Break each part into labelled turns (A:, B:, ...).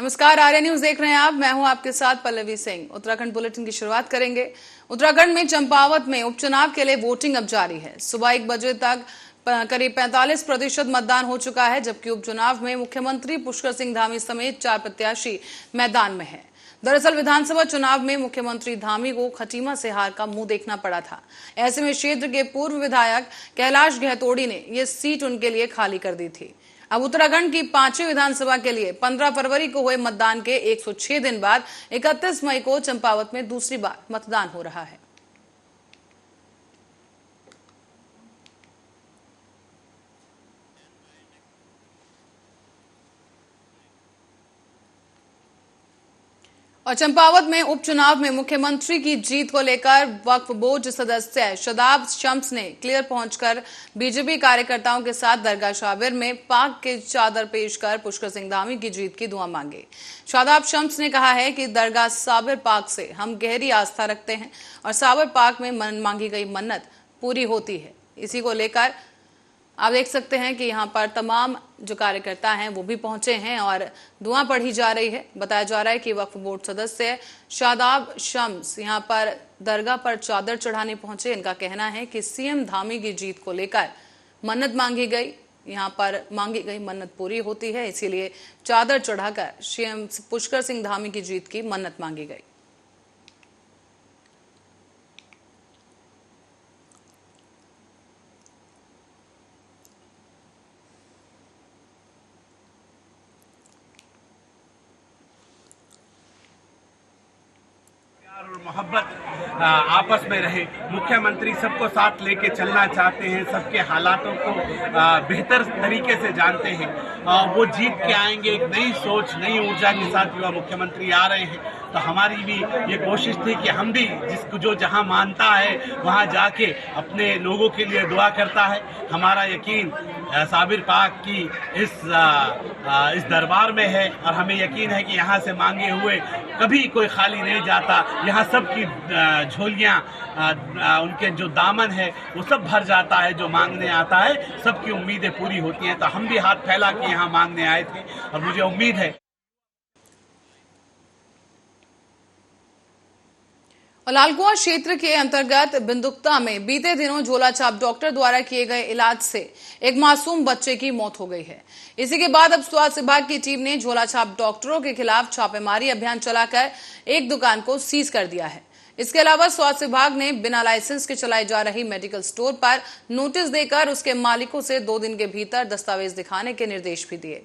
A: नमस्कार, आर्या न्यूज देख रहे हैं आप। मैं हूं आपके साथ पल्लवी सिंह। उत्तराखंड बुलेटिन की शुरुआत करेंगे। उत्तराखंड में चंपावत में उपचुनाव के लिए वोटिंग अब जारी है। सुबह 1 बजे तक करीब 45% मतदान हो चुका है, जबकि उपचुनाव में मुख्यमंत्री पुष्कर सिंह धामी समेत 4 प्रत्याशी मैदान में हैं। दरअसल विधानसभा चुनाव में मुख्यमंत्री धामी को खटीमा से हार का मुंह देखना पड़ा था। ऐसे में क्षेत्र के पूर्व विधायक कैलाश गहतोड़ी ने यह सीट उनके लिए खाली कर दी थी। अब उत्तराखंड की 5वीं विधानसभा के लिए 15 फरवरी को हुए मतदान के 106 दिन बाद 31 मई को चंपावत में दूसरी बार मतदान हो रहा है। और चंपावत में उपचुनाव में मुख्यमंत्री की जीत को लेकर वक्फ बोर्ड सदस्य शादाब शम्स ने क्लियर पहुंचकर बीजेपी कार्यकर्ताओं के साथ दरगाह शाबिर में पाक के चादर पेश कर पुष्कर सिंह धामी की जीत की दुआ मांगी। शादाब शम्स ने कहा है कि दरगाह साबिर पाक से हम गहरी आस्था रखते हैं और साबिर पाक में मांगी गई मन्नत पूरी होती है। इसी को लेकर आप देख सकते हैं कि यहाँ पर तमाम जो कार्यकर्ता हैं वो भी पहुंचे हैं और दुआ पढ़ी जा रही है। बताया जा रहा है कि वक्फ बोर्ड सदस्य शादाब शम्स यहाँ पर दरगाह पर चादर चढ़ाने पहुंचे। इनका कहना है कि सीएम धामी की जीत को लेकर मन्नत मांगी गई, यहाँ पर मांगी गई मन्नत पूरी होती है, इसीलिए चादर चढ़ाकर सीएम पुष्कर सिंह धामी की जीत की मन्नत मांगी गई।
B: और मोहब्बत आपस में रहे। मुख्यमंत्री सबको साथ लेके चलना चाहते हैं, सबके हालातों को बेहतर तरीके से जानते हैं। वो जीत के आएंगे, एक नई सोच नई ऊर्जा के साथ युवा मुख्यमंत्री आ रहे हैं। तो हमारी भी ये कोशिश थी कि हम भी जिसको जो जहां मानता है वहां जाके अपने लोगों के लिए दुआ करता है। हमारा यकीन साबिर पाक की इस दरबार में है और हमें यकीन है कि यहाँ से मांगे हुए कभी कोई खाली नहीं जाता। यहाँ सबकी झोलियाँ, उनके जो दामन है वो सब भर जाता है। जो मांगने आता है सबकी उम्मीदें पूरी होती हैं। तो हम भी हाथ फैला के यहाँ मांगने आए थे और मुझे उम्मीद है।
A: लालकुआं क्षेत्र के अंतर्गत बिंदुक्ता में बीते दिनों झोलाछाप डॉक्टर द्वारा किए गए इलाज से एक मासूम बच्चे की मौत हो गई है। इसी के बाद अब स्वास्थ्य विभाग की टीम ने झोलाछाप डॉक्टरों के खिलाफ छापेमारी अभियान चलाकर एक दुकान को सीज कर दिया है। इसके अलावा स्वास्थ्य विभाग ने बिना लाइसेंस के चलाई जा रही मेडिकल स्टोर पर नोटिस देकर उसके मालिकों से 2 दिन के भीतर दस्तावेज दिखाने के निर्देश भी दिए।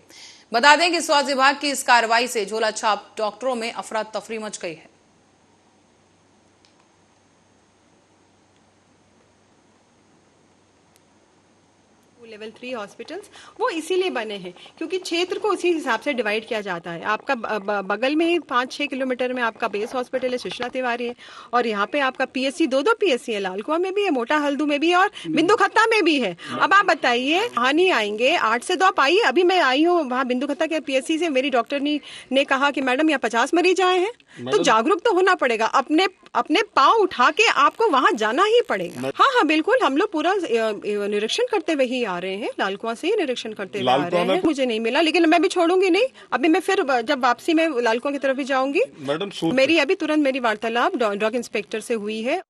A: बता दें कि स्वास्थ्य विभाग की इस कार्रवाई से झोलाछाप डॉक्टरों में अफरा तफरी मच गई है।
C: लेवल 3 हॉस्पिटल्स वो इसीलिए बने हैं क्योंकि क्षेत्र को उसी हिसाब से डिवाइड किया जाता है। आपका बगल में ही 5-6 किलोमीटर में आपका बेस हॉस्पिटल है, सुषमा तिवारी है, और यहाँ पे आपका पीएससी 2 पीएससी है, लालकुआं में भी है, मोटा हल्दू में भी है और बिंदु खत्ता में भी है। अब आप बताइए, वहाँ नहीं आएंगे 8 से 2 आप आइए। अभी मैं आई हूँ वहाँ बिंदु खत्ता के पीएससी से, मेरी डॉक्टर ने कहा कि मैडम यहाँ 50 मरीज आए हैं। तो जागरूक तो होना पड़ेगा, अपने पाँव उठा के आपको वहाँ जाना ही पड़ेगा। हाँ, बिल्कुल, हम लोग पूरा निरीक्षण करते हुए ही आ रहे हैं, लालकुआं से ही निरीक्षण करते हुए आ रहे हैं। मुझे नहीं मिला, लेकिन मैं भी छोड़ूंगी नहीं। अभी मैं फिर जब वापसी में लालकुआं की तरफ भी जाऊंगी। मेरी अभी तुरंत मेरी वार्तालाप ड्रग इंस्पेक्टर से हुई है।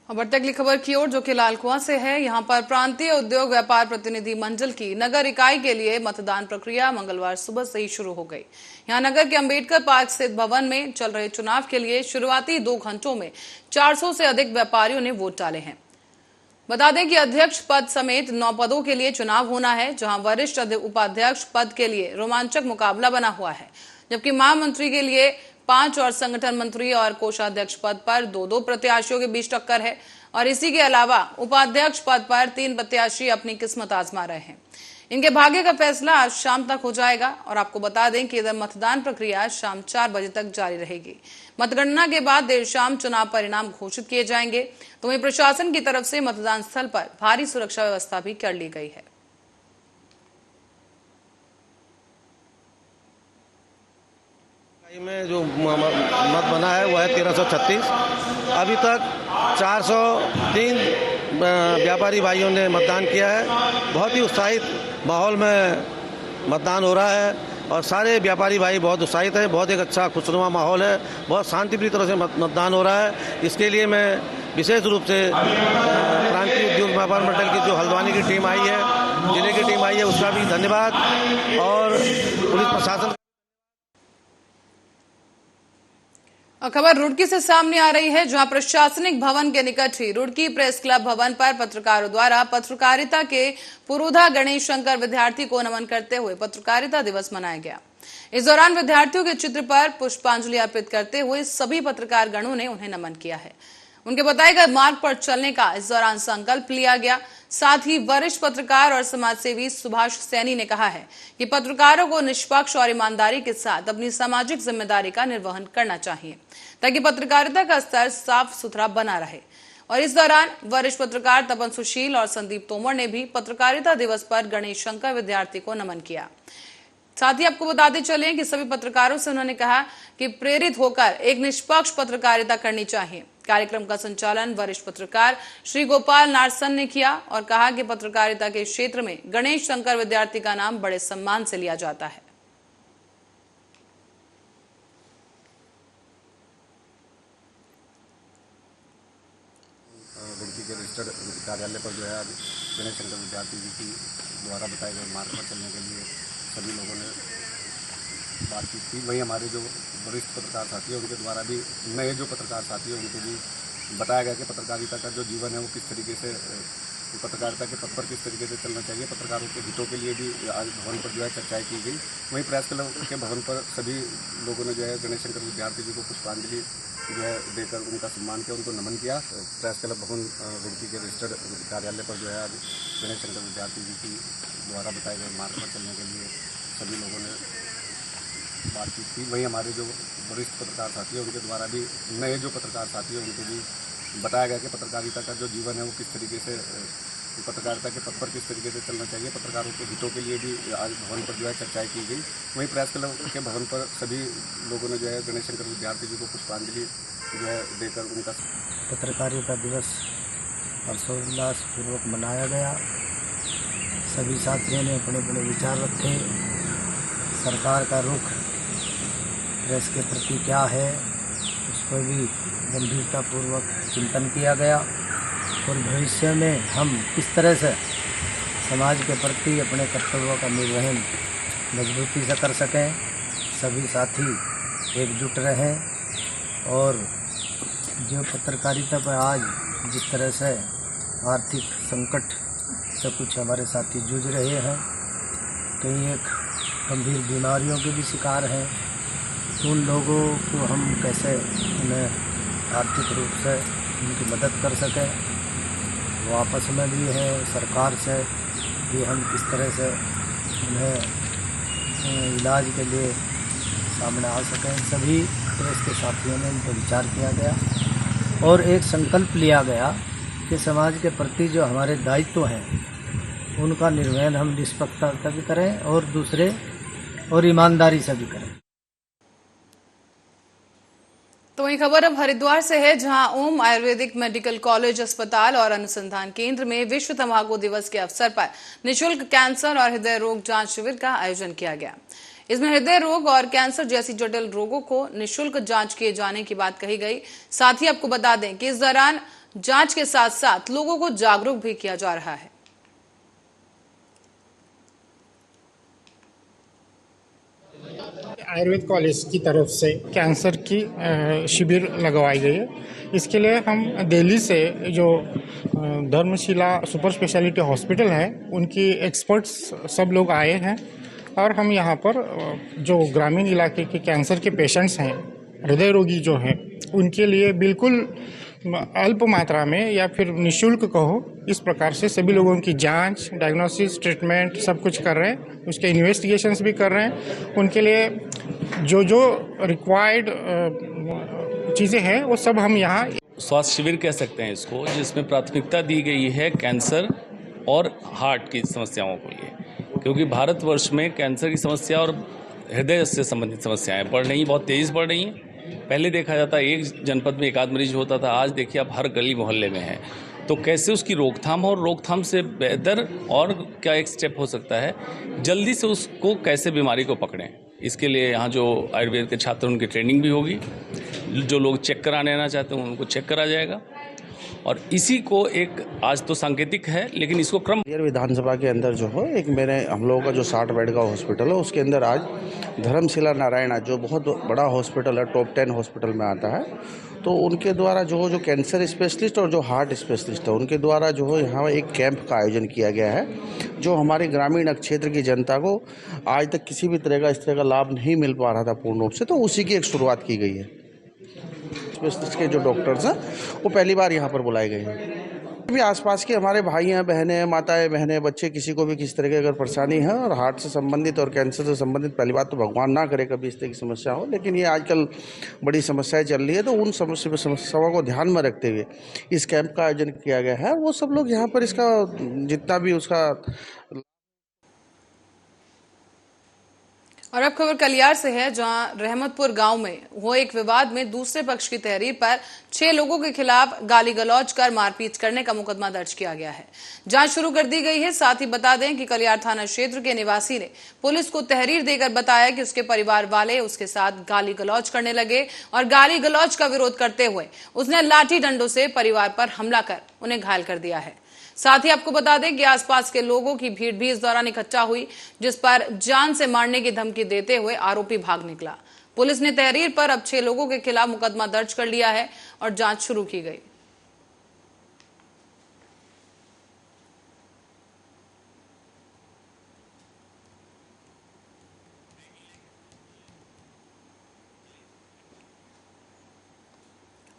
A: बढ़ते अगली खबर की ओर, जो कि लालकुआं से है। यहां पर प्रांतीय उद्योग व्यापार प्रतिनिधि मंडल की नगर इकाई के लिए मतदान प्रक्रिया मंगलवार सुबह से ही शुरू हो गई। यहां नगर के अंबेडकर पार्क स्थित भवन में चल रहे चुनाव के लिए शुरुआती 2 घंटों में 400 से अधिक व्यापारियों ने वोट डाले हैं। बता दें कि अध्यक्ष पद समेत 9 पदों के लिए चुनाव होना है, जहां वरिष्ठ उपाध्यक्ष पद के लिए रोमांचक मुकाबला बना हुआ है, जबकि महामंत्री के लिए 5 और संगठन मंत्री और कोषाध्यक्ष पद पर 2 प्रत्याशियों के बीच टक्कर है। और इसी के अलावा उपाध्यक्ष पद पर 3 प्रत्याशी अपनी किस्मत आजमा रहे हैं। इनके भाग्य का फैसला आज शाम तक हो जाएगा। और आपको बता दें कि इधर मतदान प्रक्रिया शाम 4 बजे तक जारी रहेगी। मतगणना के बाद देर शाम चुनाव परिणाम घोषित किए जाएंगे। तो वहीं प्रशासन की तरफ से मतदान स्थल पर भारी सुरक्षा व्यवस्था भी कर ली गई है।
D: में जो मत बना है वो है 1336। अभी तक 403 व्यापारी भाइयों ने मतदान किया है। बहुत ही उत्साहित माहौल में मतदान हो रहा है और सारे व्यापारी भाई बहुत उत्साहित हैं। बहुत एक अच्छा खुशनुमा माहौल है, बहुत शांतिप्रिय तरह से मतदान हो रहा है। इसके लिए मैं विशेष रूप से प्रांतीय उद्योग व्यापार मंडल की जो हल्द्वानी की टीम आई है, जिले की टीम आई है, उसका भी धन्यवाद और पुलिस प्रशासन।
A: और खबर रुड़की से सामने आ रही है, जहां प्रशासनिक भवन के निकट ही रुड़की प्रेस क्लब भवन पर पत्रकारों द्वारा पत्रकारिता के पुरोधा गणेश शंकर विद्यार्थी को नमन करते हुए पत्रकारिता दिवस मनाया गया। इस दौरान विद्यार्थियों के चित्र पर पुष्पांजलि अर्पित करते हुए सभी पत्रकार गणों ने उन्हें नमन किया है। उनके बताए गए मार्ग पर चलने का इस दौरान संकल्प लिया गया। साथ ही वरिष्ठ पत्रकार और समाजसेवी सुभाष सैनी ने कहा है कि पत्रकारों को निष्पक्ष और ईमानदारी के साथ अपनी सामाजिक जिम्मेदारी का निर्वहन करना चाहिए, ताकि पत्रकारिता का स्तर साफ सुथरा बना रहे। और इस दौरान वरिष्ठ पत्रकार तपन सुशील और संदीप तोमर ने भी पत्रकारिता दिवस पर गणेश शंकर विद्यार्थी को नमन किया। साथ ही आपको बताते चलें कि सभी पत्रकारों से उन्होंने कहा कि प्रेरित होकर एक निष्पक्ष पत्रकारिता करनी चाहिए। कार्यक्रम का संचालन वरिष्ठ पत्रकार श्री गोपाल नारसन ने किया और कहा कि पत्रकारिता के क्षेत्र में गणेश शंकर विद्यार्थी का नाम बड़े सम्मान से लिया जाता है।
E: रुड़की के रजिस्टर्ड कार्यालय पर जो है आज गणेश शंकर विद्यार्थी जी की द्वारा बताए गए मार्ग पर चलने के लिए सभी लोगों ने बातचीत की। वहीं हमारे जो वरिष्ठ पत्रकार साथी हैं उनके द्वारा भी नए जो पत्रकार साथी हैं उनको भी बताया गया कि पत्रकारिता का जो जीवन है वो किस तरीके से, पत्रकारिता के पथ पर किस तरीके से चलना चाहिए। पत्रकारों के हितों के लिए भी आज भवन पर जो है चर्चाएँ की गई। वहीं प्रेस क्लब के भवन पर सभी लोगों ने जो है गणेश शंकर विद्यार्थी जी को पुष्पांजलि जो है देकर उनका सम्मान किया, उनको नमन किया। प्रेस क्लब भवन रुड़की के रजिस्टर्ड कार्यालय पर जो है आज गणेश शंकर विद्यार्थी जी की द्वारा बताए गए मार्ग पर चलने के लिए सभी लोगों ने बातचीत की। वहीं हमारे जो वरिष्ठ पत्रकार साथी हैं उनके द्वारा भी नए जो पत्रकार साथी हैं उनको भी बताया गया कि पत्रकारिता का जो जीवन है वो किस तरीके से, पत्रकारिता के पथ पर किस तरीके से चलना चाहिए। पत्रकारों के हितों के लिए भी आज भवन पर जो है चर्चाएँ की गई। वहीं प्रेस क्लब के भवन पर सभी लोगों ने जो है गणेश शंकर विद्यार्थी जी को पुष्पांजलि जो है देकर उनका
F: पत्रकारिता दिवस हर्षोल्लासपूर्वक मनाया गया। सभी साथियों ने अपने अपने विचार रखे। सरकार का रुख प्रेस के प्रति क्या है उस पर भी गंभीरतापूर्वक चिंतन किया गया और भविष्य में हम किस तरह से समाज के प्रति अपने कर्तव्यों का निर्वहन मजबूती से कर सकें। सभी साथी एकजुट रहें और जो पत्रकारिता पर आज जिस तरह से आर्थिक संकट से कुछ हमारे साथी जूझ रहे हैं, कई एक गंभीर बीमारियों के भी शिकार हैं, तो उन लोगों को हम कैसे उन्हें आर्थिक रूप से उनकी मदद कर सकें, वो आपस में भी है, सरकार से भी हम किस तरह से उन्हें इलाज के लिए सामने आ सकें। सभी प्रेस के साथियों ने इन पर विचार किया गया और एक संकल्प लिया गया कि समाज के प्रति जो हमारे दायित्व हैं उनका निर्वहन हम निष्पक्षता से भी करें और दूसरे और ईमानदारी से भी करें।
A: तो वही खबर अब हरिद्वार से है, जहां ओम आयुर्वेदिक मेडिकल कॉलेज अस्पताल और अनुसंधान केंद्र में विश्व तंबाकू दिवस के अवसर पर निःशुल्क कैंसर और हृदय रोग जांच शिविर का आयोजन किया गया। इसमें हृदय रोग और कैंसर जैसी जटिल रोगों को निःशुल्क जांच किए जाने की बात कही गई। साथ ही आपको बता दें कि इस दौरान जांच के साथ साथ लोगों को जागरूक भी किया जा रहा है।
G: आयुर्वेद कॉलेज की तरफ से कैंसर की शिविर लगवाई गई है। इसके लिए हम दिल्ली से जो धर्मशिला सुपर स्पेशलिटी हॉस्पिटल है उनकी एक्सपर्ट्स सब लोग आए हैं और हम यहाँ पर जो ग्रामीण इलाके के कैंसर के पेशेंट्स हैं, हृदय रोगी जो हैं, उनके लिए बिल्कुल अल्प मात्रा में या फिर निःशुल्क कहो, इस प्रकार से सभी लोगों की जांच, डायग्नोसिस, ट्रीटमेंट सब कुछ कर रहे हैं। उसके इन्वेस्टिगेशंस भी कर रहे हैं। उनके लिए जो जो रिक्वायर्ड चीज़ें हैं वो सब हम यहाँ
H: स्वास्थ्य शिविर कह सकते हैं इसको, जिसमें प्राथमिकता दी गई है कैंसर और हार्ट की समस्याओं को लिए, क्योंकि भारतवर्ष में कैंसर की समस्या और हृदय से संबंधित समस्याएं बढ़ रही, बहुत तेज़ बढ़ रही हैं। पहले देखा जाता एक जनपद में एक आध मरीज होता था, आज देखिए अब हर गली मोहल्ले में है। तो कैसे उसकी रोकथाम और रोकथाम से बेहतर और क्या एक स्टेप हो सकता है, जल्दी से उसको कैसे बीमारी को पकड़ें, इसके लिए यहाँ जो आयुर्वेद के छात्र उनकी ट्रेनिंग भी होगी। जो लोग चेक कराने आना चाहते हैं उनको चेक करा जाएगा और इसी को एक आज तो सांकेतिक है लेकिन इसको क्रम
I: विधानसभा के अंदर जो है एक हम लोगों का जो 60 बेड का हॉस्पिटल है उसके अंदर आज धर्मशिला नारायणा जो बहुत बड़ा हॉस्पिटल है, टॉप 10 हॉस्पिटल में आता है, तो उनके द्वारा जो कैंसर स्पेशलिस्ट और जो हार्ट स्पेशलिस्ट है उनके द्वारा जो है यहाँ एक कैंप का आयोजन किया गया है, जो हमारे ग्रामीण क्षेत्र की जनता को आज तक किसी भी तरह का इस तरह का लाभ नहीं मिल पा रहा था पूर्ण रूप से, तो उसी की एक शुरुआत की गई है। स्पेशलिस्ट के जो डॉक्टर्स हैं वो पहली बार यहाँ पर बुलाए गए हैं। भी आसपास के हमारे भाई हैं, बहनें हैं, माताएं बहनें, बच्चे, किसी को भी किसी तरह की अगर परेशानी है और हार्ट से संबंधित और कैंसर से संबंधित, पहली बात तो भगवान ना करे कभी इस तरह की समस्या हो, लेकिन ये आजकल बड़ी समस्याएं चल रही है, तो उन समस्याओं को ध्यान में रखते हुए इस कैंप का आयोजन किया गया है। वो सब लोग यहाँ पर इसका जितना भी उसका।
A: और अब खबर कलियार से है, जहां रहमतपुर गांव में हुए एक विवाद में दूसरे पक्ष की तहरीर पर 6 लोगों के खिलाफ गाली गलौज कर मारपीट करने का मुकदमा दर्ज किया गया है। जांच शुरू कर दी गई है। साथ ही बता दें कि कलियार थाना क्षेत्र के निवासी ने पुलिस को तहरीर देकर बताया कि उसके परिवार वाले उसके साथ गाली गलौज करने लगे और गाली गलौज का विरोध करते हुए उसने लाठी डंडों से परिवार पर हमला कर उन्हें घायल कर दिया है। साथ ही आपको बता दें कि आसपास के लोगों की भीड़ भी इस दौरान इकट्ठा हुई, जिस पर जान से मारने की धमकी देते हुए आरोपी भाग निकला। पुलिस ने तहरीर पर अब 6 लोगों के खिलाफ मुकदमा दर्ज कर लिया है और जांच शुरू की गई।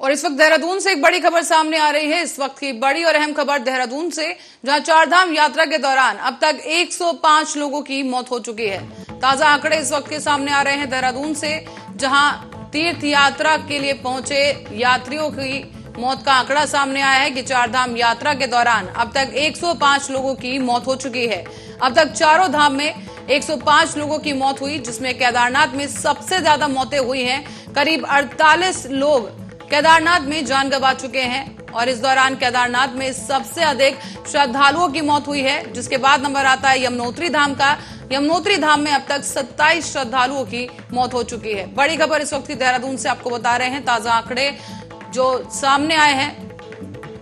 A: और इस वक्त देहरादून से एक बड़ी खबर सामने आ रही है। इस वक्त की बड़ी और अहम खबर देहरादून से, जहां चारधाम यात्रा के दौरान अब तक 105 लोगों की मौत हो चुकी है। ताजा आंकड़े इस वक्त के सामने आ रहे हैं देहरादून से, जहां तीर्थ यात्रा के लिए पहुंचे यात्रियों की मौत का आंकड़ा सामने आया है कि चारधाम यात्रा के दौरान अब तक 105 लोगों की मौत हो चुकी है। अब तक चारों धाम में 105 लोगों की मौत हुई, जिसमें केदारनाथ में सबसे ज्यादा मौतें हुई हैं। करीब 48 लोग केदारनाथ में जान गंवा चुके हैं और इस दौरान केदारनाथ में सबसे अधिक श्रद्धालुओं की मौत हुई है, जिसके बाद नंबर आता है यमुनोत्री धाम का। यमुनोत्री धाम में अब तक 27 श्रद्धालुओं की मौत हो चुकी है। बड़ी खबर इस वक्त देहरादून से आपको बता रहे हैं। ताजा आंकड़े जो सामने आए हैं,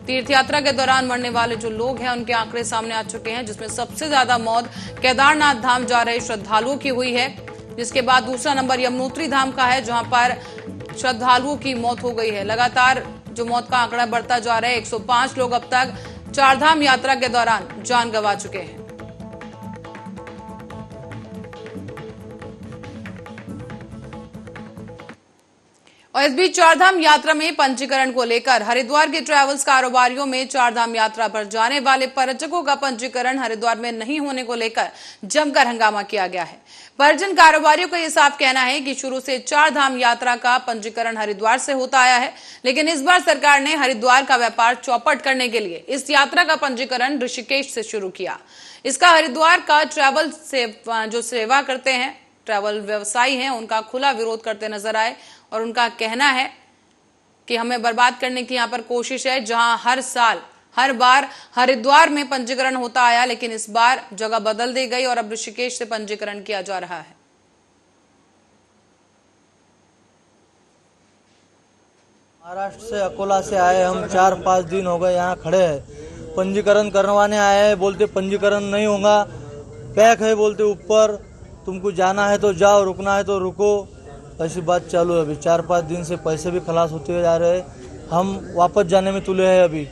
A: तीर्थ यात्रा के दौरान मरने वाले जो लोग हैं उनके आंकड़े सामने आ चुके हैं, जिसमें सबसे ज्यादा मौत केदारनाथ धाम जा रहे श्रद्धालुओं की हुई है, जिसके बाद दूसरा नंबर यमुनोत्री धाम का है, जहां पर श्रद्धालुओं की मौत हो गई है। लगातार जो मौत का आंकड़ा बढ़ता जा रहा है। 105 लोग अब तक चारधाम यात्रा के दौरान जान गंवा चुके हैं। और इस बीच चारधाम यात्रा में पंजीकरण को लेकर हरिद्वार के ट्रैवल्स कारोबारियों में चारधाम यात्रा पर जाने वाले पर्यटकों का पंजीकरण हरिद्वार में नहीं होने को लेकर जमकर हंगामा किया गया है। पर्यटन कारोबारियों का यह साफ कहना है कि शुरू से चारधाम यात्रा का पंजीकरण हरिद्वार से होता आया है, लेकिन इस बार सरकार ने हरिद्वार का व्यापार चौपट करने के लिए इस यात्रा का पंजीकरण ऋषिकेश से शुरू किया। इसका हरिद्वार का ट्रैवल से जो सेवा करते हैं, ट्रैवल व्यवसायी हैं, उनका खुला विरोध करते नजर आए और उनका कहना है कि हमें बर्बाद करने की यहाँ पर कोशिश है। जहां हर बार हरिद्वार में पंजीकरण होता आया, लेकिन इस बार जगह बदल दी गई और अब ऋषिकेश से पंजीकरण किया जा रहा है।
J: महाराष्ट्र से, अकोला से आए हम 4-5 दिन हो गए यहाँ खड़े हैं, पंजीकरण करवाने आए हैं। बोलते पंजीकरण नहीं होगा, पैक है बोलते ऊपर, तुमको जाना है तो जाओ, रुकना है तो रुको। ऐसी बात चालू है। अभी 4-5 दिन से पैसे भी खलास होते जा रहे हैं। हम वापस जाने में तुले हैं अभी,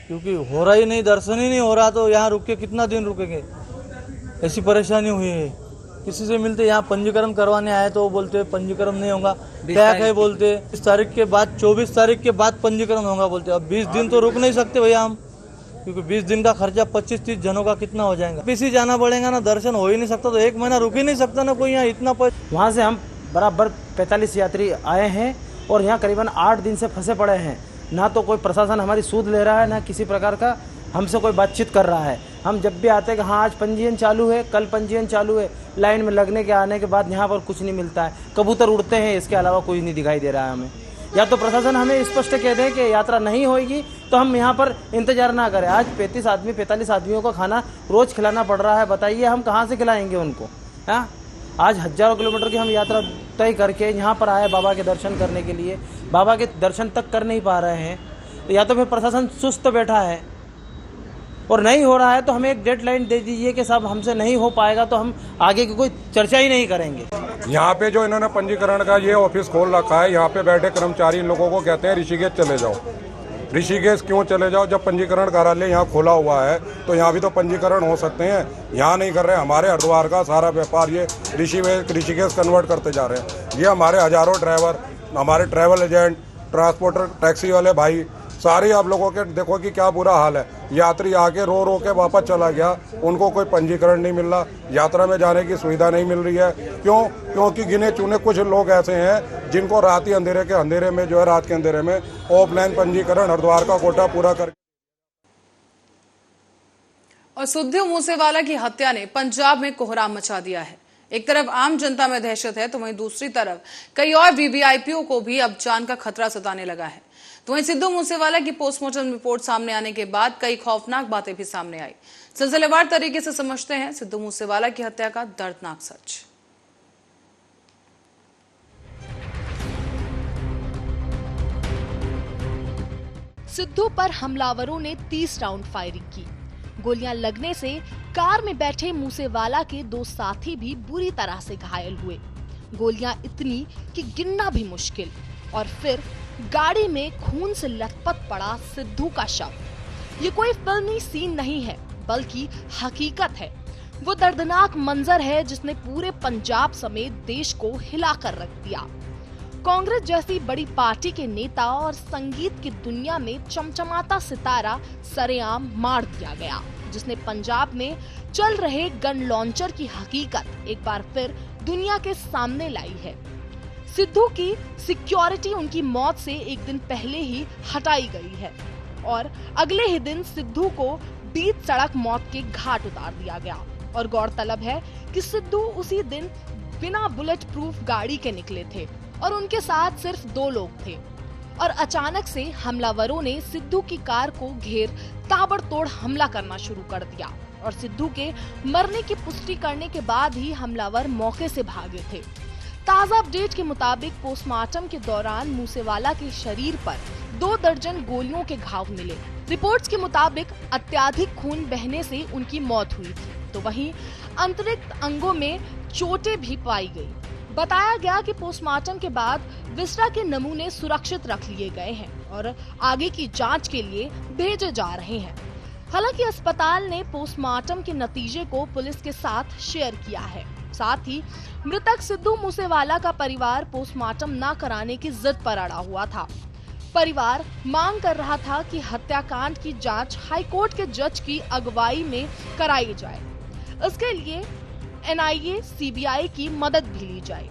J: क्योंकि हो रहा ही नहीं, दर्शन ही नहीं हो रहा, तो यहाँ रुक के कितना दिन रुकेंगे। ऐसी परेशानी हुई है। किसी से मिलते यहाँ पंजीकरण करवाने आए तो बोलते पंजीकरण नहीं होगा, पैक है बोलते। 20 तारीख के बाद 24 तारीख के बाद पंजीकरण होगा बोलते। अब 20 दिन तो रुक नहीं सकते भैया हम, क्योंकि 20 दिन का खर्चा 25-30 जनों का कितना हो जाएगा। पीसी जाना पड़ेगा ना, दर्शन हो ही नहीं सकता, तो 1 महीना रुक ही नहीं सकता ना कोई यहाँ इतना पैसा।
K: वहाँ से हम बराबर 45 यात्री आए हैं और यहाँ करीबन 8 दिन से फंसे पड़े हैं। ना तो कोई प्रशासन हमारी सूद ले रहा है, ना किसी प्रकार का हमसे कोई बातचीत कर रहा है। हम जब भी आते हैं कि हाँ आज पंजीयन चालू है, कल पंजीयन चालू है, लाइन में लगने के आने के बाद यहाँ पर कुछ नहीं मिलता है। कबूतर उड़ते हैं, इसके अलावा कोई नहीं दिखाई दे रहा है हमें। या तो प्रशासन हमें स्पष्ट कह दें कि यात्रा नहीं होगी तो हम यहाँ पर इंतजार ना करें। आज 45 आदमियों को खाना रोज खिलाना पड़ रहा है, बताइए हम कहाँ से खिलाएंगे उनको? हाँ, आज हजारों किलोमीटर की हम यात्रा तय करके यहाँ पर आए बाबा के दर्शन करने के लिए, बाबा के दर्शन तक कर नहीं पा रहे हैं। तो या तो फिर प्रशासन सुस्त बैठा है और नहीं हो रहा है तो हमें एक डेडलाइन दे दीजिए कि साहब हमसे नहीं हो पाएगा तो हम आगे की कोई चर्चा ही नहीं करेंगे।
L: यहाँ पे जो इन्होंने पंजीकरण का ये ऑफिस खोल रखा है, यहाँ पे बैठे कर्मचारी इन लोगों को कहते हैं ऋषिकेश चले जाओ। ऋषिकेश क्यों चले जाओ? जब पंजीकरण कार्यालय यहाँ खोला हुआ है तो यहाँ भी तो पंजीकरण हो सकते हैं, यहाँ नहीं कर रहे। हमारे हरिद्वार का सारा व्यापार ये ऋषिकेश कन्वर्ट करते जा रहे हैं। ये हमारे हजारों ड्राइवर, हमारे ट्रैवल एजेंट, ट्रांसपोर्टर, टैक्सी वाले भाई, सारे आप लोगों के देखो कि क्या बुरा हाल है। यात्री आके रो रो के वापस चला गया, उनको कोई पंजीकरण नहीं मिल रहा, यात्रा में जाने की सुविधा नहीं मिल रही है। क्यों? क्योंकि गिने चुने कुछ लोग ऐसे हैं जिनको रात ही अंधेरे में जो है रात के अंधेरे में ऑफलाइन पंजीकरण हरिद्वार का कोटा पूरा कर।
A: और सिद्धू मूसेवाला की हत्या ने पंजाब में कोहराम मचा दिया है। एक तरफ आम जनता में दहशत है तो वहीं दूसरी तरफ कई और वीवीआईपीओ को भी अब जान का खतरा सताने लगा है। तो वहीं सिद्धू मूसेवाला की पोस्टमार्टम रिपोर्ट सामने आने के बाद कई खौफनाक बातें भी सामने आई। सिलसिलेवार तरीके से समझते हैं सिद्धू मूसेवाला की हत्या का दर्दनाक सच।
M: सिद्धू पर हमलावरों ने 30 राउंड फायरिंग की। गोलियां लगने से कार में बैठे मूसेवाला के 2 साथी भी बुरी तरह से घायल हुए। गोलियां इतनी कि गिनना भी मुश्किल। और फिर गाड़ी में खून से लथपथ पड़ा सिद्धू का शव। ये कोई फिल्मी सीन नहीं है बल्कि हकीकत है। वो दर्दनाक मंजर है जिसने पूरे पंजाब समेत देश को हिलाकर रख दिया। कांग्रेस जैसी बड़ी पार्टी के नेता और संगीत की दुनिया में चमचमाता सितारा सरेआम मार दिया गया, जिसने पंजाब में चल रहे गन लॉन्चर की हकीकत एक बार फिर दुनिया के सामने लाई है। सिद्धू की सिक्योरिटी उनकी मौत से एक दिन पहले ही हटाई गई है और अगले ही दिन सिद्धू को बीच सड़क मौत के घाट उतार दिया गया। और गौरतलब है कि सिद्धू उसी दिन बिना बुलेट प्रूफ गाड़ी के निकले थे और उनके साथ सिर्फ 2 लोग थे। और अचानक से हमलावरों ने सिद्धू की कार को घेर ताबड़तोड़ हमला करना शुरू कर दिया और सिद्धू के मरने की पुष्टि करने के बाद ही हमलावर मौके से भागे थे। ताजा अपडेट के मुताबिक पोस्टमार्टम के दौरान मूसेवाला के शरीर पर 2 दर्जन गोलियों के घाव मिले। रिपोर्ट्स के मुताबिक अत्यधिक खून बहने से उनकी मौत हुई थी, तो वहीं अंतरिक्त अंगों में चोटें भी पाई गई। बताया गया कि पोस्टमार्टम के बाद विसरा के नमूने सुरक्षित रख लिए गए हैं और आगे की जांच के लिए भेजे जा रहे हैं। हालांकि अस्पताल ने पोस्टमार्टम के नतीजे को पुलिस के साथ शेयर किया है। साथ ही मृतक सिद्धू मूसेवाला का परिवार पोस्टमार्टम न कराने की जिद पर अड़ा हुआ था। परिवार मांग कर रहा था कि हत्याकांड की जांच हाईकोर्ट के जज की अगुवाई में कराई जाए। इसके लिए एनआईए, सीबीआई की मदद भी ली जाए।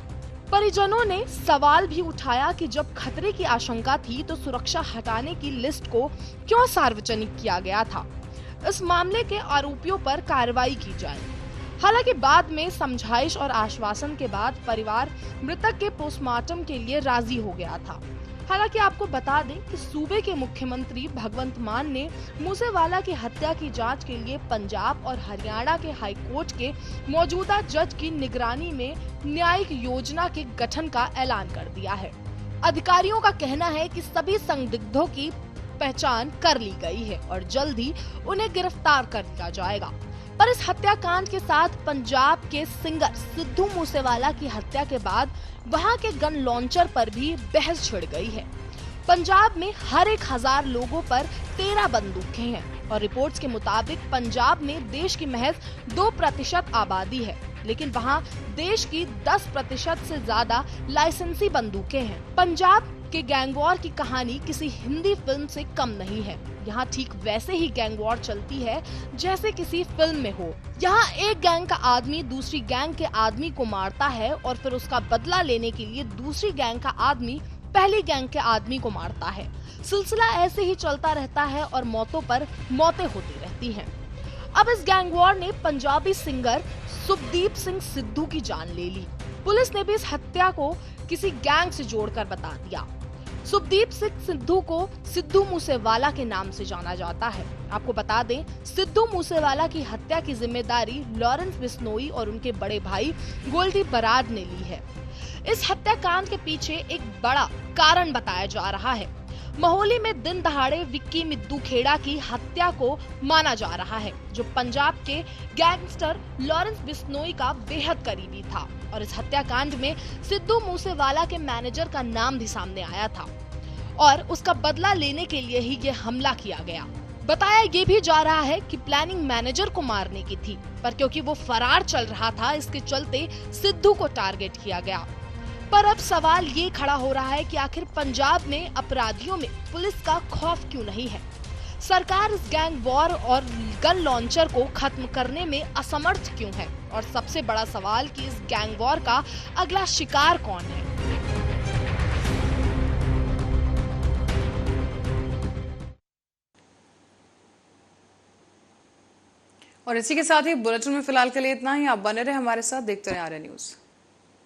M: परिजनों ने सवाल भी उठाया कि जब खतरे की आशंका थी तो सुरक्षा हटाने की लिस्ट को क्यों सार्वजनिक किया गया था। इस मामले के आरोपियों पर कार्रवाई की जाए। हालांकि बाद में समझाइश और आश्वासन के बाद परिवार मृतक के पोस्टमार्टम के लिए राजी हो गया था। हालांकि आपको बता दें कि सूबे के मुख्यमंत्री भगवंत मान ने मूसेवाला की हत्या की जांच के लिए पंजाब और हरियाणा के हाई कोर्ट के मौजूदा जज की निगरानी में न्यायिक योजना के गठन का ऐलान कर दिया है। अधिकारियों का कहना है कि सभी संदिग्धों की पहचान कर ली गई है और जल्द ही उन्हें गिरफ्तार कर लिया जाएगा। पर इस हत्याकांड के साथ पंजाब के सिंगर सिद्धू मूसेवाला की हत्या के बाद वहां के गन लॉन्चर पर भी बहस छिड़ गई है। पंजाब में हर 1000 लोगों पर 13 बंदूकें हैं और रिपोर्ट्स के मुताबिक पंजाब में देश की महज 2% आबादी है, लेकिन वहां देश की 10% से ज्यादा लाइसेंसी बंदूकें हैं। पंजाब के गैंगवॉर की कहानी किसी हिंदी फिल्म से कम नहीं है। यहाँ ठीक वैसे ही गैंगवॉर चलती है जैसे किसी फिल्म में हो। यहाँ एक गैंग का आदमी दूसरी गैंग के आदमी को मारता है और फिर उसका बदला लेने के लिए दूसरी गैंग का आदमी पहली गैंग के आदमी को मारता है। सिलसिला ऐसे ही चलता रहता है और मौतों पर मौतें होती रहती हैं। अब इस गैंगवॉर ने पंजाबी सिंगर सुखदीप सिंह सिद्धू की जान ले ली। पुलिस ने भी इस हत्या को किसी गैंग से जोड़कर बता दिया। सुखदीप सिंह सिद्धू को सिद्धू मूसेवाला के नाम से जाना जाता है। आपको बता दें, सिद्धू मूसेवाला की हत्या की जिम्मेदारी लॉरेंस बिश्नोई और उनके बड़े भाई गोल्डी बराड़ ने ली है। इस हत्याकांड के पीछे एक बड़ा कारण बताया जा रहा है। मोहाली में दिन दहाड़े विक्की मिद्दू खेड़ा की हत्या को माना जा रहा है, जो पंजाब के गैंगस्टर लॉरेंस बिश्नोई का बेहद करीबी था और इस हत्याकांड में सिद्धू मूसेवाला के मैनेजर का नाम भी सामने आया था और उसका बदला लेने के लिए ही ये हमला किया गया। बताया ये भी जा रहा है कि प्लानिंग मैनेजर को मारने की थी, पर क्योंकि वो फरार चल रहा था, इसके चलते सिद्धू को टारगेट किया गया। पर अब सवाल ये खड़ा हो रहा है कि आखिर पंजाब में अपराधियों में पुलिस का खौफ क्यों नहीं है? सरकार इस गैंग वॉर और गन लॉन्चर को खत्म करने में असमर्थ क्यों है? और सबसे बड़ा सवाल कि इस गैंग वॉर का अगला शिकार कौन है?
A: और इसी के साथ ही बुलेटिन में फिलहाल के लिए इतना ही। आप बने रहे हमारे साथ, देखते रहे आर्या न्यूज।